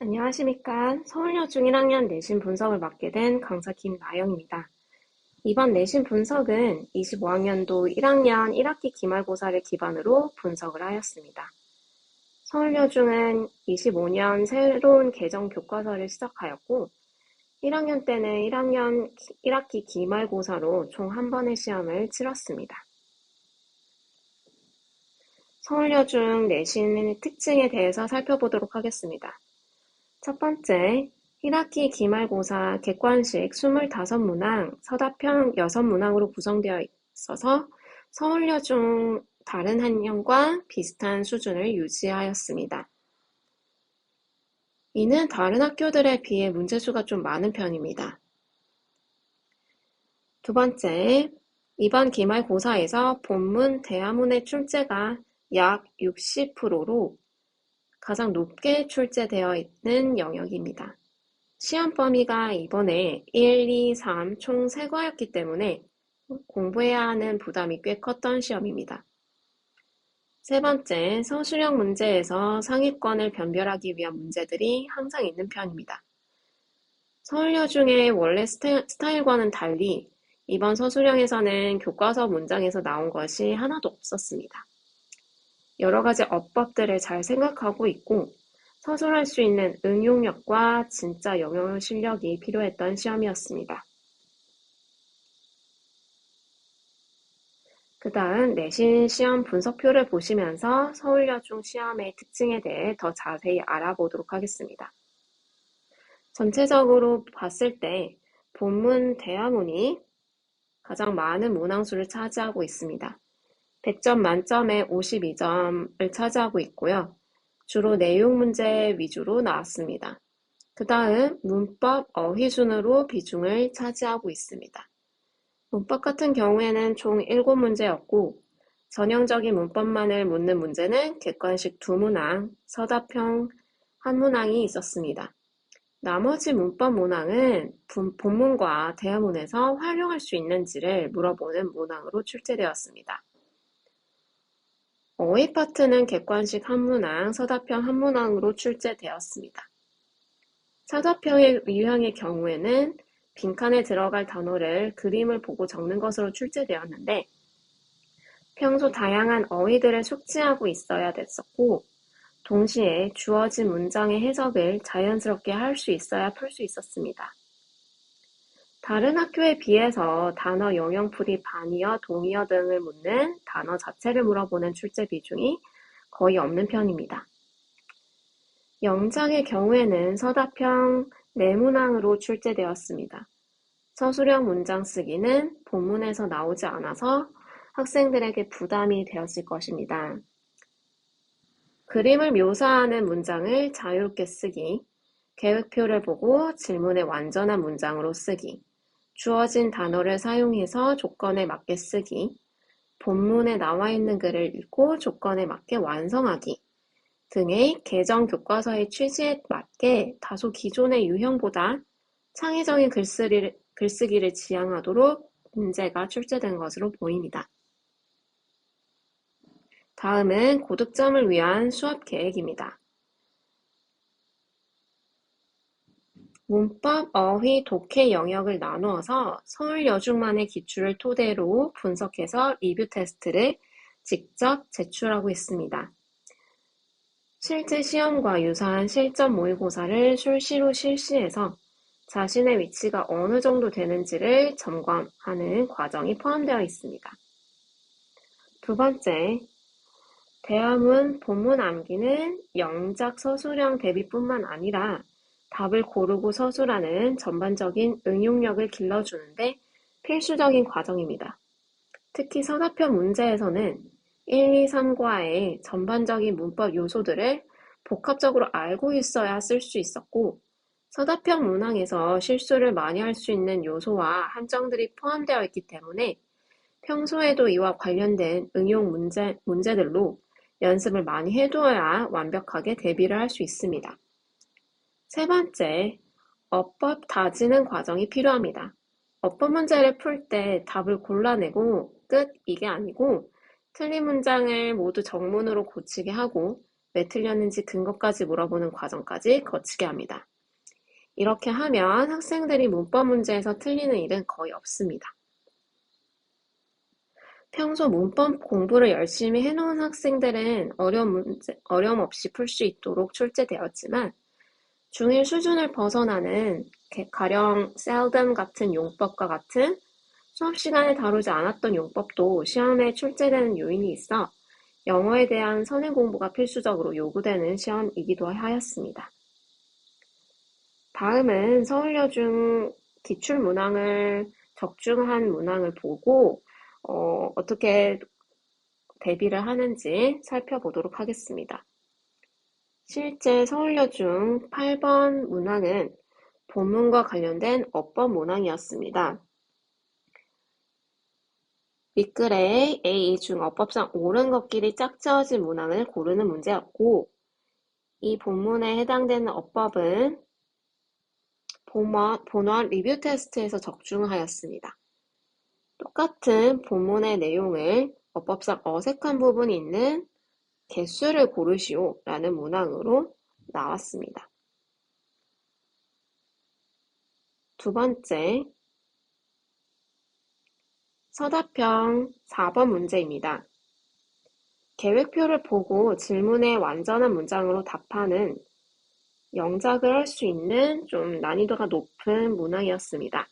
안녕하십니까. 서울여중 1학년 내신 분석을 맡게 된 강사 김나영입니다. 이번 내신 분석은 25학년도 1학년 1학기 기말고사를 기반으로 분석을 하였습니다. 서울여중은 25년 새로운 개정 교과서를 시작하였고 1학년 때는 1학년 1학기 기말고사로 총 한 번의 시험을 치렀습니다. 서울여중 내신의 특징에 대해서 살펴보도록 하겠습니다. 첫 번째, 1학기 기말고사 객관식 25문항, 서답형 6문항으로 구성되어 있어서 서울여중 다른 학년과 비슷한 수준을 유지하였습니다. 이는 다른 학교들에 비해 문제수가 좀 많은 편입니다. 두 번째, 이번 기말고사에서 본문, 대화문의 출제가 약 60%로 가장 높게 출제되어 있는 영역입니다. 시험 범위가 이번에 1, 2, 3 총 3과였기 때문에 공부해야 하는 부담이 꽤 컸던 시험입니다. 세 번째, 서술형 문제에서 상위권을 변별하기 위한 문제들이 항상 있는 편입니다. 서울여중의 원래 스타일과는 달리 이번 서술형에서는 교과서 문장에서 나온 것이 하나도 없었습니다. 여러 가지 어법들을 잘 생각하고 있고 서술할 수 있는 응용력과 진짜 영어 실력이 필요했던 시험이었습니다. 그 다음 내신 시험 분석표를 보시면서 서울여중 시험의 특징에 대해 더 자세히 알아보도록 하겠습니다. 전체적으로 봤을 때 본문 대화문이 가장 많은 문항수를 차지하고 있습니다. 100점 만점에 52점을 차지하고 있고요. 주로 내용 문제 위주로 나왔습니다. 그 다음 문법, 어휘 순으로 비중을 차지하고 있습니다. 문법 같은 경우에는 총 7문제였고 전형적인 문법만을 묻는 문제는 객관식 2문항, 서답형 1문항이 있었습니다. 나머지 문법 문항은 본문과 대화문에서 활용할 수 있는지를 물어보는 문항으로 출제되었습니다. 어휘 파트는 객관식 1문항, 서답형 1문항으로 출제되었습니다. 서답형의 유형의 경우에는 빈칸에 들어갈 단어를 그림을 보고 적는 것으로 출제되었는데 평소 다양한 어휘들을 숙지하고 있어야 됐었고 동시에 주어진 문장의 해석을 자연스럽게 할 수 있어야 풀 수 있었습니다. 다른 학교에 비해서 단어 영영풀이 반이어, 동의어 등을 묻는 단어 자체를 물어보는 출제 비중이 거의 없는 편입니다. 영작의 경우에는 서답형 4문항으로 출제되었습니다. 서술형 문장 쓰기는 본문에서 나오지 않아서 학생들에게 부담이 되었을 것입니다. 그림을 묘사하는 문장을 자유롭게 쓰기, 계획표를 보고 질문의 완전한 문장으로 쓰기, 주어진 단어를 사용해서 조건에 맞게 쓰기, 본문에 나와 있는 글을 읽고 조건에 맞게 완성하기 등의 개정 교과서의 취지에 맞게 다소 기존의 유형보다 창의적인 글쓰기를 지향하도록 문제가 출제된 것으로 보입니다. 다음은 고득점을 위한 수업 계획입니다. 문법, 어휘, 독해 영역을 나누어서 서울여중만의 기출을 토대로 분석해서 리뷰 테스트를 직접 제출하고 있습니다. 실제 시험과 유사한 실전 모의고사를 술시로 실시해서 자신의 위치가 어느 정도 되는지를 점검하는 과정이 포함되어 있습니다. 두 번째, 대화문, 본문 암기는 영작 서술형 대비뿐만 아니라 답을 고르고 서술하는 전반적인 응용력을 길러주는데 필수적인 과정입니다. 특히 서답형 문제에서는 1, 2, 3과의 전반적인 문법 요소들을 복합적으로 알고 있어야 쓸 수 있었고 서답형 문항에서 실수를 많이 할 수 있는 요소와 함정들이 포함되어 있기 때문에 평소에도 이와 관련된 응용 문제들로 연습을 많이 해두어야 완벽하게 대비를 할 수 있습니다. 세 번째, 어법 다지는 과정이 필요합니다. 어법 문제를 풀 때 답을 골라내고 끝 이게 아니고 틀린 문장을 모두 정문으로 고치게 하고 왜 틀렸는지 근거까지 물어보는 과정까지 거치게 합니다. 이렇게 하면 학생들이 문법 문제에서 틀리는 일은 거의 없습니다. 평소 문법 공부를 열심히 해놓은 학생들은 어려움 없이 풀 수 있도록 출제되었지만 중1 수준을 벗어나는 가령 seldom 같은 용법과 같은 수업 시간에 다루지 않았던 용법도 시험에 출제되는 요인이 있어 영어에 대한 선행 공부가 필수적으로 요구되는 시험이기도 하였습니다. 다음은 서울여중 기출문항을 적중한 문항을 보고 어떻게 대비를 하는지 살펴보도록 하겠습니다. 실제 서울여중 8번 문항은 본문과 관련된 어법 문항이었습니다. 밑글에 A 중 어법상 옳은 것끼리 짝지어진 문항을 고르는 문제였고 이 본문에 해당되는 어법은 본원 리뷰 테스트에서 적중하였습니다. 똑같은 본문의 내용을 어법상 어색한 부분이 있는 개수를 고르시오 라는 문항으로 나왔습니다. 두 번째, 서답형 4번 문제입니다. 계획표를 보고 질문에 완전한 문장으로 답하는 영작을 할 수 있는 좀 난이도가 높은 문항이었습니다.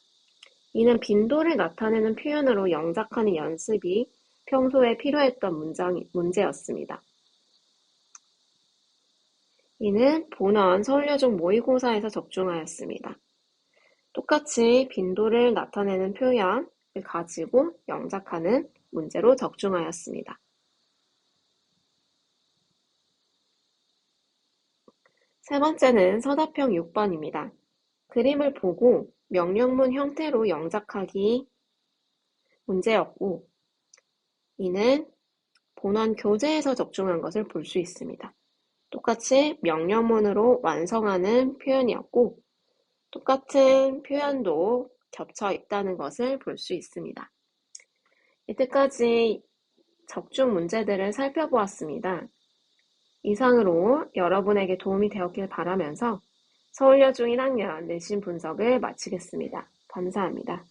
이는 빈도를 나타내는 표현으로 영작하는 연습이 평소에 필요했던 문제였습니다. 이는 본원 서울여중 모의고사에서 적중하였습니다. 똑같이 빈도를 나타내는 표현을 가지고 영작하는 문제로 적중하였습니다. 세 번째는 서답형 6번입니다. 그림을 보고 명령문 형태로 영작하기 문제였고 이는 본원 교재에서 적중한 것을 볼 수 있습니다. 똑같이 명령문으로 완성하는 표현이었고 똑같은 표현도 겹쳐 있다는 것을 볼 수 있습니다. 이때까지 적중 문제들을 살펴보았습니다. 이상으로 여러분에게 도움이 되었길 바라면서 서울여중 1학년 내신 분석을 마치겠습니다. 감사합니다.